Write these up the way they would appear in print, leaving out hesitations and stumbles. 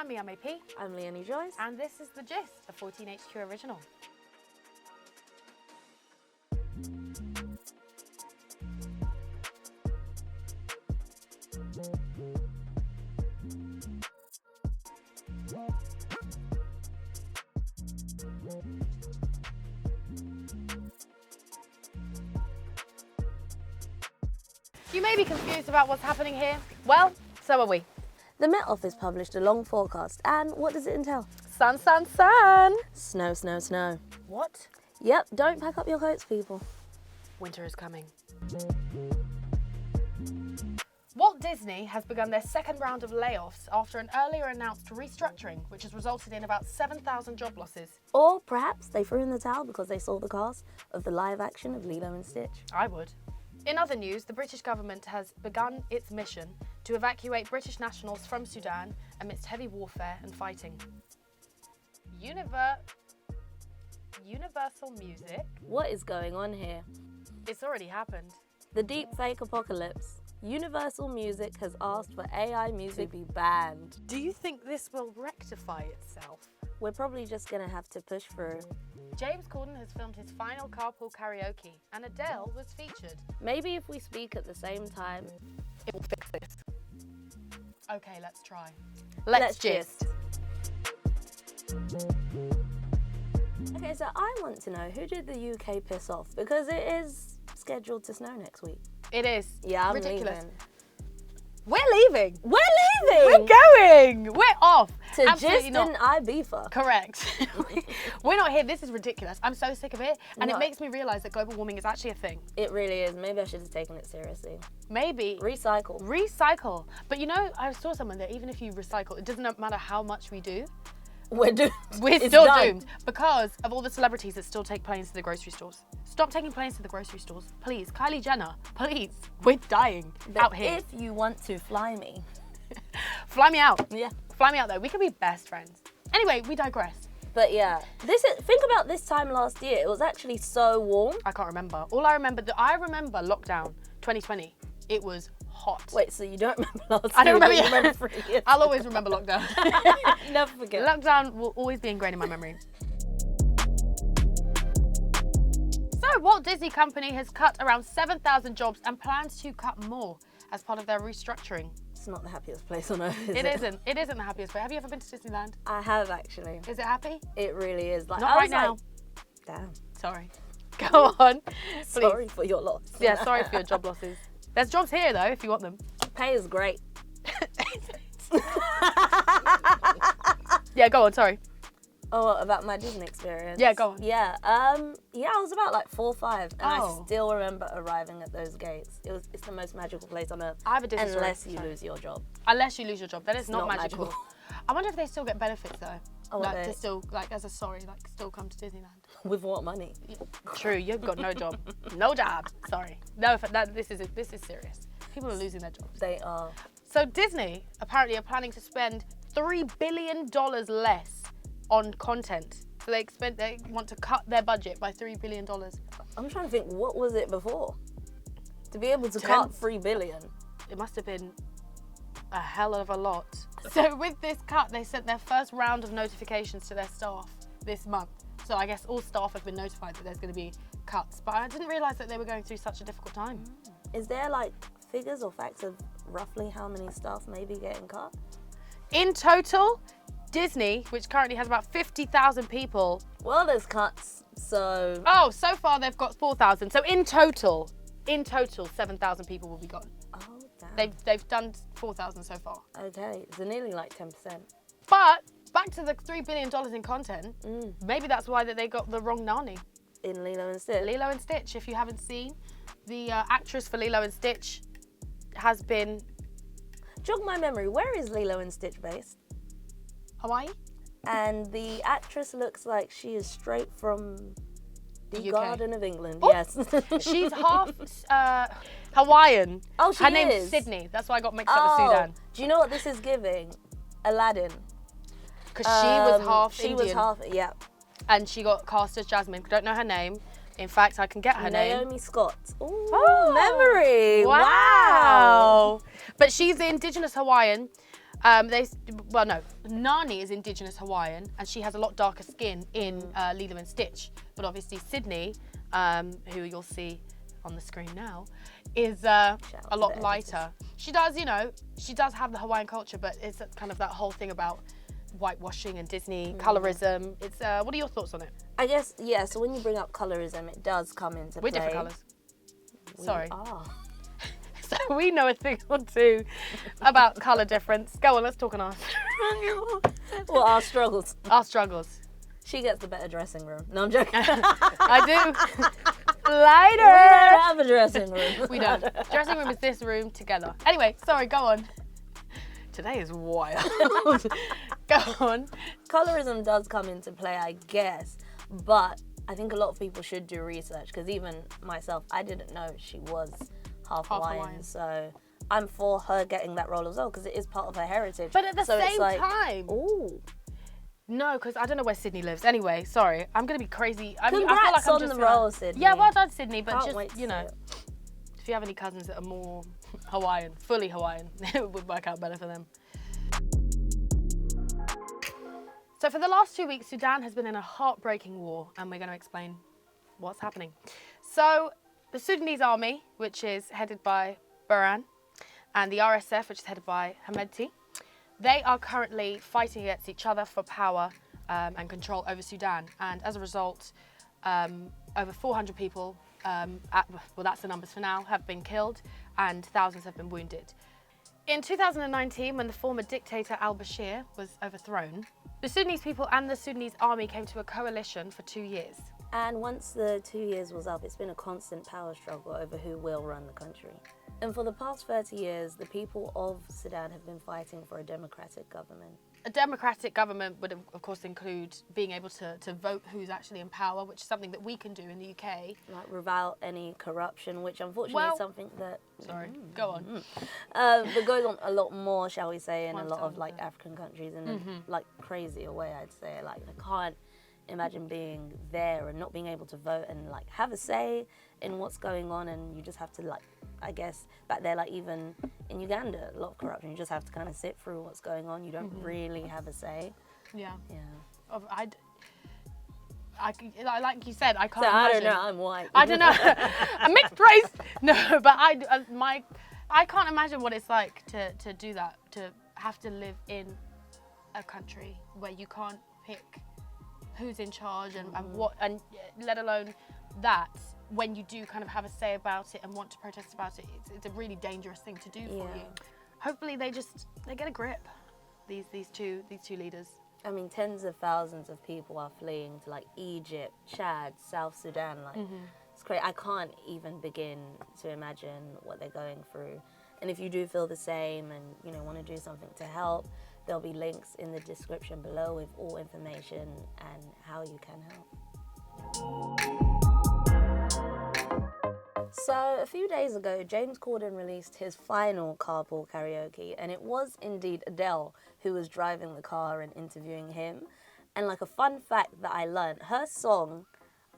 I'm Ayame P. I'm Leoni Joyce. And this is The Gist, a 14HQ original. You may be confused about what's happening here. Well, so are we. The Met Office published a long forecast, and what does it entail? Sun, sun, sun. Snow, snow, snow. What? Yep, don't pack up your coats, people. Winter is coming. Walt Disney has begun their second round of layoffs after an earlier announced restructuring, which has resulted in about 7,000 job losses. Or perhaps they threw in the towel because they saw the cast of the live action of Lilo and Stitch. I would. In other news, the British government has begun its mission to evacuate British nationals from Sudan amidst heavy warfare and fighting. Universal music? What is going on here? It's already happened. The deep fake apocalypse. Universal Music has asked for AI music to be banned. Do you think this will rectify itself? We're probably just gonna have to push through. James Corden has filmed his final carpool karaoke, and ADELE was featured. Maybe if we speak at the same time, it will fix this. Okay, let's try. Let's gist. Okay, so I want to know, who did the UK piss off? Because it is scheduled to snow next week. It is. Yeah, I'm ridiculous. leaving. We're leaving. We're leaving. We're going. We're off. To Absolutely Gist not. in Ibiza. Correct. We're not here. This is ridiculous. I'm so sick of it. And No. it makes me realise that global warming is actually a thing. It really is. Maybe I should have taken it seriously. Maybe. Recycle. Recycle. But you know, I saw someone that even if you recycle, it doesn't matter how much we do. We're doomed. We're It's still done. doomed because of all the celebrities that still take planes to the grocery stores. Stop taking planes to the grocery stores. Please. Kylie Jenner, please. We're dying But out here. if you want to fly me. Fly me out. Yeah. Fly me out though. We could be best friends. Anyway, we digress. But yeah, think about this time last year. It was actually so warm. I can't remember. All I remember, I remember lockdown 2020. It was hot. Wait, so you don't remember last year? I don't remember. But you remember 3 years I'll ago. always remember lockdown. Never forget. Lockdown will always be ingrained in my memory. So, Walt Disney Company has cut around 7,000 jobs and plans to cut more as part of their restructuring. It's not the happiest place on earth, is It it? isn't. It isn't the happiest place. Have you ever been to Disneyland? I have actually. Is it happy? It really is. Like, Not I right was now. like, damn. Sorry. Go on. Please. Sorry for your loss. Yeah, sorry for your job losses. There's jobs here though, if you want them. Pay is great. Yeah, go on. Sorry. Oh, about my Disney experience. Yeah, go on. Yeah, I was about like 4 or 5, and Oh. I still remember arriving at those gates. It's the most magical place on earth. I have a Disney story. Unless you Sorry. lose your job. Unless you lose your job, then it's not not magical. magical. I wonder if they still get benefits though. Oh, like what to they- still, like as a sorry, like still come to Disneyland. With what money? True, you've got no job. No job. Sorry. No, this is serious. People are losing their jobs. They are. So Disney apparently are planning to spend $3 billion less on content. So they want to cut their budget by $3 billion. I'm trying to think, what was it before? To be able to 10? cut 3 billion. It must have been a hell of a lot. So with this cut, they sent their first round of notifications to their staff this month. So I guess all staff have been notified that there's going to be cuts. But I didn't realise that they were going through such a difficult time. Is there like figures or facts of roughly how many staff may be getting cut? In total, Disney, which currently has about 50,000 people. Well, there's cuts, so... Oh, so far they've got 4,000. So in total, 7,000 people will be gone. Oh, damn. They've done 4,000 so far. Okay, so nearly like 10%. But back to the $3 billion in content, maybe that's why that they got the wrong Nani. In Lilo and Stitch. Lilo and Stitch, if you haven't seen, the actress for Lilo and Stitch has been... Jog my memory, where is Lilo and Stitch based? Hawaii? And the actress looks like she is straight from the UK. Garden of England. Oh, Yes. She's half Hawaiian. Oh, she Her name's is? Sydney. That's why I got mixed up with Sudan. Do you know what this is giving? Aladdin. Because she was half She Indian. was half, yeah. And she got cast as Jasmine. Don't know her name. In fact, I can get her name. Naomi Scott. Ooh, Oh, memory. Wow. But she's the indigenous Hawaiian. Nani is Indigenous Hawaiian, and she has a lot darker skin in Lilo and Stitch. But obviously Sydney, who you'll see on the screen now, is a lot lighter. She does, she does have the Hawaiian culture, but it's kind of that whole thing about whitewashing and Disney colorism. It's what are your thoughts on it? I guess, yeah, so when you bring up colorism, it does come into play. We're different colours. Sorry. Ah. So we know a thing or two about colour difference. Go on, let's talk on ours. Well, our struggles. Our struggles. She gets the better dressing room. No, I'm joking. I do. Later. We don't have a dressing room. We don't. Dressing room is this room together. Anyway, sorry, go on. Today is wild. Go on. Colorism does come into play, I guess, but I think a lot of people should do research, because even myself, I didn't know she was half Hawaiian, so I'm for her getting that role as well, because it is part of her heritage. But at the same time, ooh. No, because I don't know where Sydney lives. Anyway, sorry, I'm gonna be crazy. I Congrats feel like I'm on just the role, Sydney. Yeah, well done, Sydney. But Can't wait to just if you have any cousins that are more Hawaiian, fully Hawaiian, it would work out better for them. So for the last 2 weeks, Sudan has been in a heartbreaking war, and we're going to explain what's happening. So the Sudanese army, which is headed by Burhan, and the RSF, which is headed by Hemedti, they are currently fighting against each other for power and control over Sudan. And as a result, over 400 people, that's the numbers for now, have been killed, and thousands have been wounded. In 2019, when the former dictator al-Bashir was overthrown, the Sudanese people and the Sudanese army came to a coalition for 2 years. And once the 2 years was up, it's been a constant power struggle over who will run the country. And for the past 30 years, the people of Sudan have been fighting for a democratic government. A democratic government would, of course, include being able to vote who's actually in power, which is something that we can do in the UK. Like, without any corruption, which unfortunately is something that... Sorry, go on. But goes on a lot more, shall we say, in a lot of, like, African countries in a, like, crazier way, I'd say. Like, I can't imagine being there and not being able to vote and, like, have a say in what's going on, and you just have to, like, I guess back there, like even in Uganda, a lot of corruption. You just have to kind of sit through what's going on. You don't really have a say. Yeah. Yeah. I like you said, I can't. So imagine. I don't know. I'm white. I don't know. A mixed race. No, but I can't imagine what it's like to do that. To have to live in a country where you can't pick who's in charge and what, and let alone that. When you do kind of have a say about it and want to protest about it, it's a really dangerous thing to do for you. Hopefully they get a grip, these two leaders. I mean, tens of thousands of people are fleeing to like Egypt, Chad, South Sudan. Like, it's crazy. I can't even begin to imagine what they're going through. And if you do feel the same and want to do something to help, there'll be links in the description below with all information and how you can help. So a few days ago, James Corden released his final carpool karaoke, and it was indeed ADELE who was driving the car and interviewing him. And like a fun fact that I learned, her song,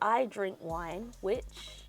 I Drink Wine, which...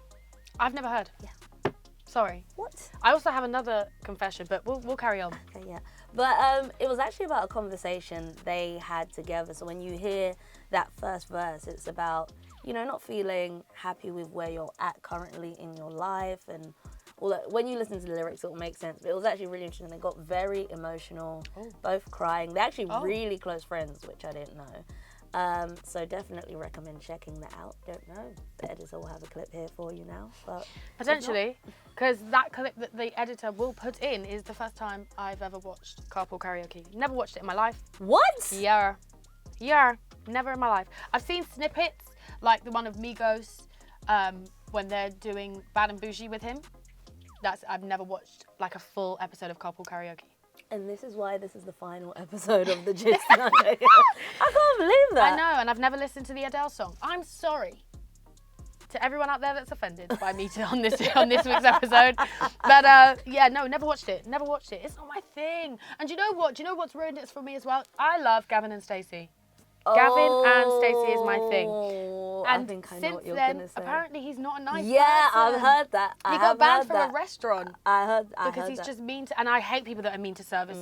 I've never heard. Yeah. Sorry. What? I also have another confession, but we'll carry on. Okay, yeah. But it was actually about a conversation they had together. So when you hear that first verse, it's about... not feeling happy with where you're at currently in your life, and all that. When you listen to the lyrics, it will make sense. But it was actually really interesting. They got very emotional, both crying. They're actually really close friends, which I didn't know. So definitely recommend checking that out. Don't know. The editor will have a clip here for you now. But potentially, because that clip that the editor will put in is the first time I've ever watched carpool karaoke. Never watched it in my life. What? Yeah. Never in my life. I've seen snippets. Like the one of Migos, when they're doing Bad and Bougie with him. I've never watched like a full episode of carpool karaoke. And this is why this is the final episode of The Gist. I can't believe that. I know, and I've never listened to the ADELE song. I'm sorry to everyone out there that's offended by me on this week's episode. But never watched it. Never watched it. It's not my thing. And do you know what? Do you know what's ruined it for me as well? I love Gavin and Stacey. Gavin and Stacey is my thing. And I think I know since what you're then, gonna say. apparently he's not a nice Yeah, person. I've heard that. He got banned from a restaurant. I heard because he's that. just mean to, and I hate people that are mean to service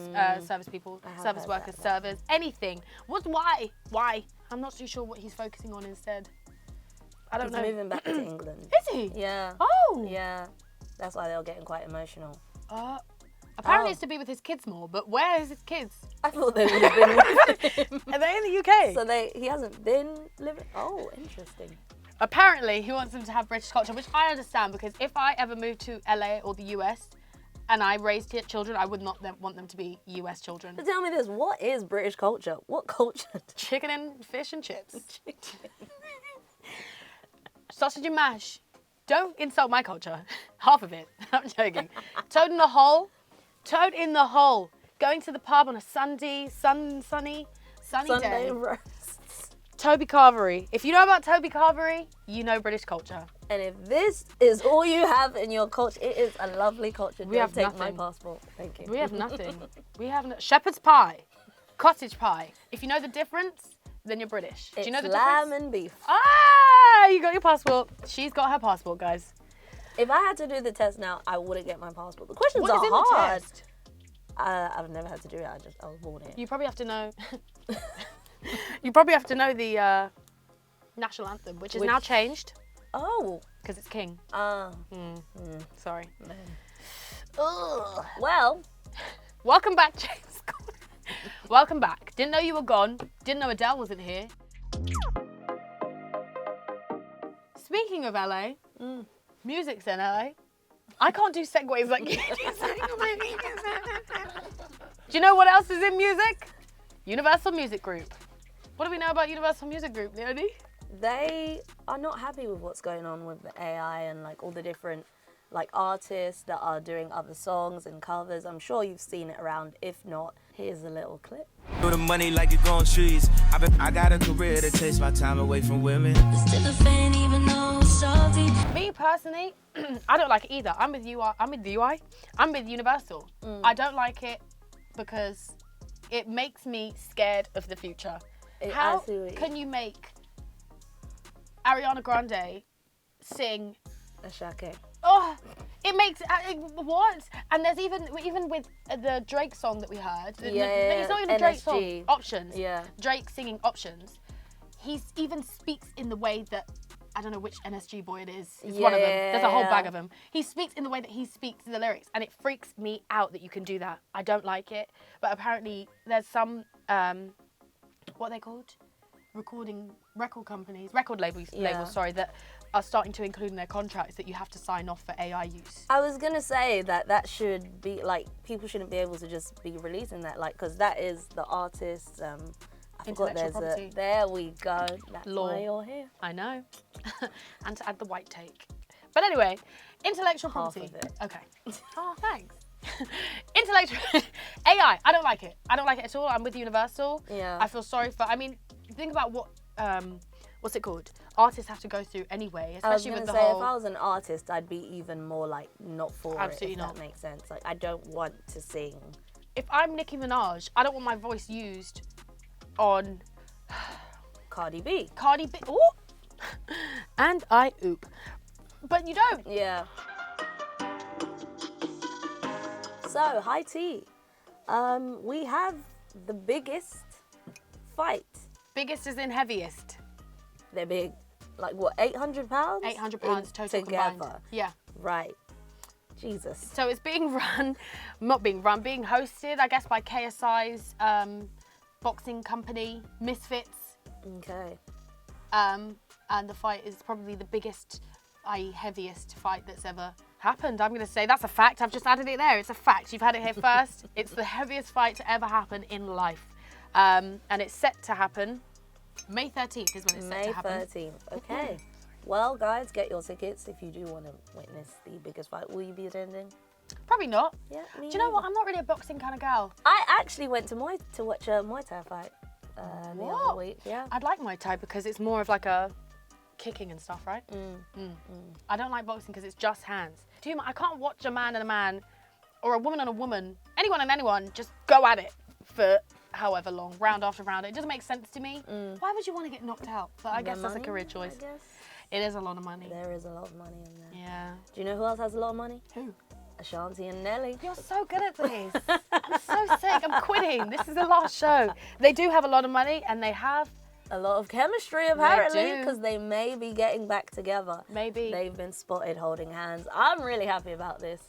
people, service workers, servers, anything. Why? I'm not too sure what he's focusing on instead. I don't know. He's moving back to England. Is he? Yeah. Oh. Yeah. That's why they were getting quite emotional. Apparently it's to be with his kids more, but where is his kids? I thought they would have been with him. Are they in the UK? So he hasn't been living. Oh, interesting. Apparently he wants them to have British culture, which I understand, because if I ever moved to LA or the US and I raised children, I would not want them to be US children. So tell me this, what is British culture? What culture? Chicken and fish and chips. Sausage and mash. Don't insult my culture. Half of it. I'm joking. Toad in the hole. Toad in the hole. Going to the pub on a sunny Sunday day. roasts. Toby Carvery. If you know about Toby Carvery, you know British culture. And if this is all you have in your culture, it is a lovely culture. We have take nothing. my passport. Thank you. We have nothing. We have shepherd's pie. Cottage pie. If you know the difference, then you're British. Do you know the lamb difference? and beef. Ah, you got your passport. She's got her passport, guys. If I had to do the test now, I wouldn't get my passport. The questions What are is in the hard. test? I've never had to do it. I was born here. You probably have to know. You probably have to know the national anthem, which is now changed Oh. because it's King. Sorry. Ugh. Well, Welcome back, James. Welcome back. Didn't know you were gone. Didn't know Adele wasn't here. Speaking of LA, music's in LA. I can't do segues like you. Do you know what else is in music? Universal Music Group. What do we know about Universal Music Group, Leoni? they are not happy with what's going on with the AI and like all the different like artists that are doing other songs and covers. I'm sure you've seen it around. If not, here's a little clip. Do the money like you're going trees. I got a career that takes my time away from women. Me personally, I don't like it either. I'm with you. I'm with UI. I'm with Universal. I don't like it because it makes me scared of the future. How can you make Ariana Grande sing Ashake? Oh, it makes what? And there's even with the Drake song that we heard. It's not even a Drake song. Options. Yeah. Drake singing Options. He even speaks in the way that I don't know which NSG boy it is. It's one of them. There's a whole bag of them. He speaks in the way that he speaks the lyrics, and it freaks me out that you can do that. I don't like it. But apparently, there's some what are they called? Record companies, record labels, sorry, that are starting to include in their contracts that you have to sign off for AI use. I was gonna say that should be like, people shouldn't be able to just be releasing that, like, because that is the artist's I forgot there's property. there we go. That's Law. why you're here. I know. And to add the white take. But anyway, intellectual Half property. of it. Okay. Oh, thanks. Intellectual AI. I don't like it. I don't like it at all. I'm with Universal. Yeah. I feel sorry for. I mean, think about what what's it called? Artists have to go through anyway, especially with the whole. If I was an artist, I'd be even more like not for Absolutely it. If not. That makes sense. Like, I don't want to sing. If I'm Nicki Minaj, I don't want my voice used on Cardi B. Cardi B. Ooh. And I oop. But you don't. Yeah. So, high tea. We have the biggest fight. Biggest is in heaviest. They're big. Like what, 800 pounds? 800 pounds total together. combined. Yeah. Right. Jesus. So it's being being hosted, I guess, by KSI's boxing company, Misfits. Okay. And the fight is probably the biggest, i.e. heaviest fight that's ever happened. I'm going to say that's a fact. I've just added it there. It's a fact. You've had it here first. It's the heaviest fight to ever happen in life. And it's set to happen May 13th is when it's set to happen. May 13th. Okay. Well, guys, get your tickets if you do want to witness the biggest fight. Will you be attending? Probably not. Yeah. Do you know what? I'm not really a boxing kind of girl. I actually went to watch a Muay Thai fight the other week. Yeah. I'd like Muay Thai because it's more of like a kicking and stuff, right? I don't like boxing because it's just hands. I can't watch a man and a man or a woman and a woman, anyone and anyone, just go at it for however long, round after round. It doesn't make sense to me. Why would you want to get knocked out? But I guess that's a career choice. I guess. It is a lot of money. There is a lot of money in there. Yeah. Do you know who else has a lot of money? Who? Ashanti and Nelly. You're so good at this. I'm so sick. I'm quitting. This is the last show. They do have a lot of money, and they have A lot of chemistry, apparently, do. because they may be getting back together. maybe. They've been spotted holding hands. I'm really happy about this.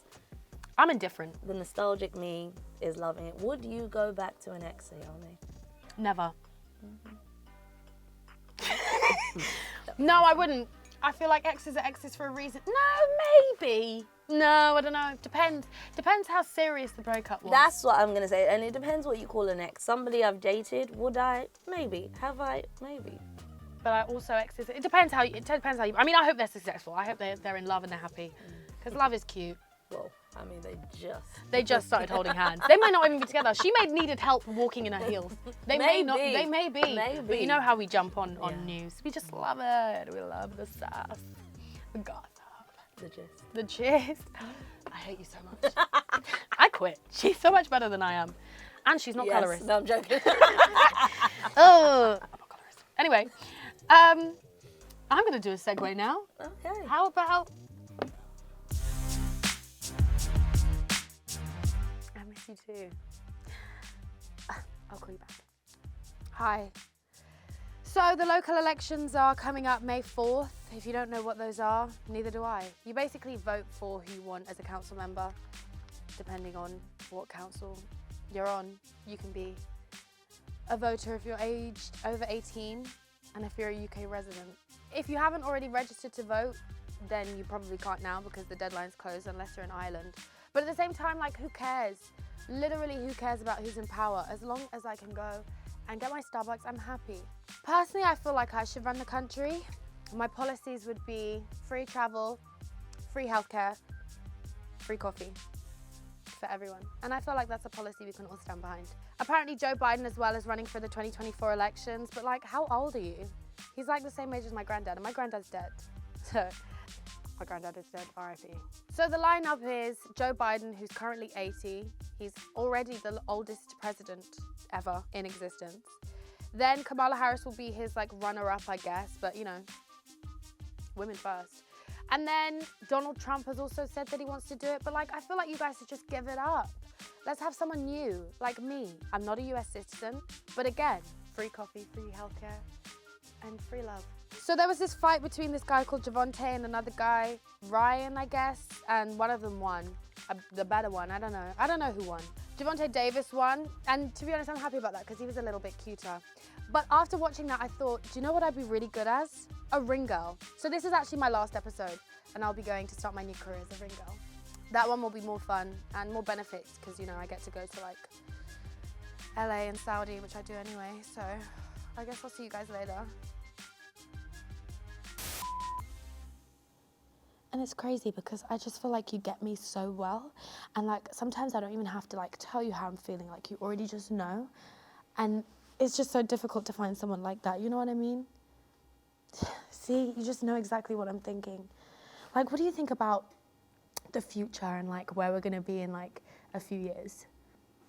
I'm indifferent. The nostalgic me is loving it. Would you go back to an ex, Ayame? Never. No, I wouldn't. I feel like exes are exes for a reason. No, maybe. No, I don't know. Depends. Depends how serious the breakup was. That's what I'm going to say. And it depends what you call an ex. Somebody I've dated, would I? Maybe. Have I? Maybe. But I also exes. It depends how. I mean, I hope they're successful. I hope they're in love and they're happy, because love is cute. Well, I mean, They just started holding hands. They might not even be together. She needed help walking in her heels. They may not. They may be. Maybe. But you know how we jump on news. We just love it. We love the sass, the gossip, the gist. the gist. I hate you so much. I quit. She's so much better than I am, and she's not colorist. No, I'm joking. Oh, I'm not colorist. Anyway, I'm gonna do a segue now. Okay. How about? I miss you too. I'll call you back. Hi. So the local elections are coming up May 4th. If you don't know what those are, neither do I. You basically vote for who you want as a council member, depending on what council you're on. You can be a voter if you're aged over 18 and if you're a UK resident. If you haven't already registered to vote, then you probably can't now because the deadline's closed unless you're in Ireland. But at the same time, like, who cares? Literally, who cares about who's in power? As long as I can go and get my Starbucks, I'm happy. Personally, I feel like I should run the country. My policies would be free travel, free healthcare, free coffee for everyone. And I feel like that's a policy we can all stand behind. Apparently, Joe Biden as well is running for the 2024 elections, but like, how old are you? He's like the same age as my granddad, and my granddad's dead. So, my granddad is dead, RIP. So the lineup is Joe Biden, who's currently 80. He's already the oldest president ever in existence. Then Kamala Harris will be his like runner-up, I guess, but you know, women first. And then Donald Trump has also said that he wants to do it, but like, I feel like you guys should just give it up. Let's have someone new, like me. I'm not a US citizen, but again, free coffee, free healthcare, and free love. So there was this fight between this guy called Javonte and another guy, Ryan, I guess, and one of them won. The better one, I don't know. I don't know who won. Javonte Davis won, and to be honest, I'm happy about that because he was a little bit cuter. But after watching that, I thought, do you know what I'd be really good as? A ring girl. So this is actually my last episode, and I'll be going to start my new career as a ring girl. That one will be more fun and more benefits because, you know, I get to go to like LA and Saudi, which I do anyway. So I guess I'll see you guys later. And it's crazy because I just feel like you get me so well. And like, sometimes I don't even have to like tell you how I'm feeling. Like, you already just know. And it's just so difficult to find someone like that. You know what I mean? See, you just know exactly what I'm thinking. Like, what do you think about the future and like where we're gonna be in like a few years?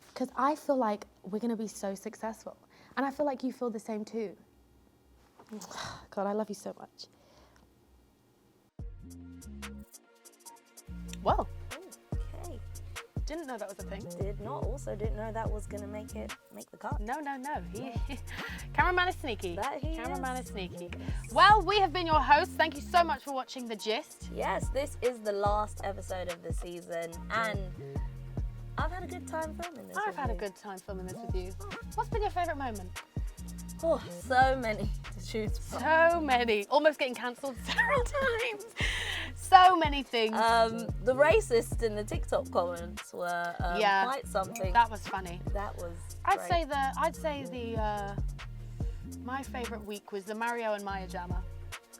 Because I feel like we're gonna be so successful. And I feel like you feel the same too. God, I love you so much. Well, Okay. didn't know that was a thing. Also didn't know that was gonna make the cut. No. Cameraman is sneaky. Cameraman is sneaky. Well, we have been your hosts. Thank you so much for watching The Gist. Yes, this is the last episode of the season, and I've had a good time filming this. I've had a good time filming this with you. What's been your favourite moment? Oh, so many to choose from. So many. Almost getting cancelled several times. So many things. The racists in the TikTok comments were quite something. That was funny. That was I'd great. say the my favourite week was the Mario and Maya Jammer.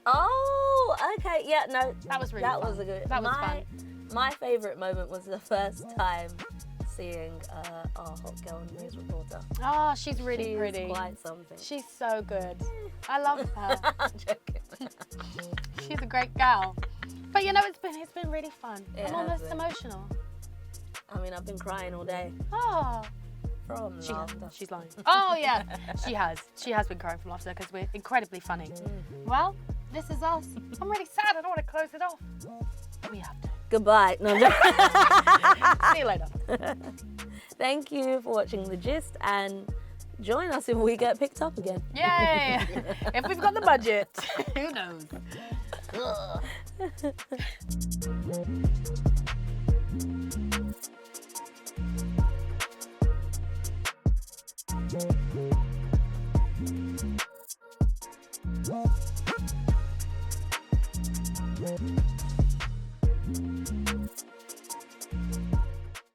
Oh, okay. Yeah, no. That was really that fun. was a good. That was fun. My favourite moment was the first time seeing our hot girl news reporter. Oh, she's really pretty. She's quite something. She's so good. I love her. I'm joking. She's a great gal. But you know, it's been really fun. It I'm has almost been. emotional. I mean, I've been crying all day. Oh, From laughter. She's lying. Oh yeah, she has. She has been crying from laughter because we're incredibly funny. Well, this is us. I'm really sad. I don't want to close it off. We have to. Goodbye. No, See you later. thank you for watching The Gist, and join us if we get picked up again. Yay! If we've got the budget, who knows?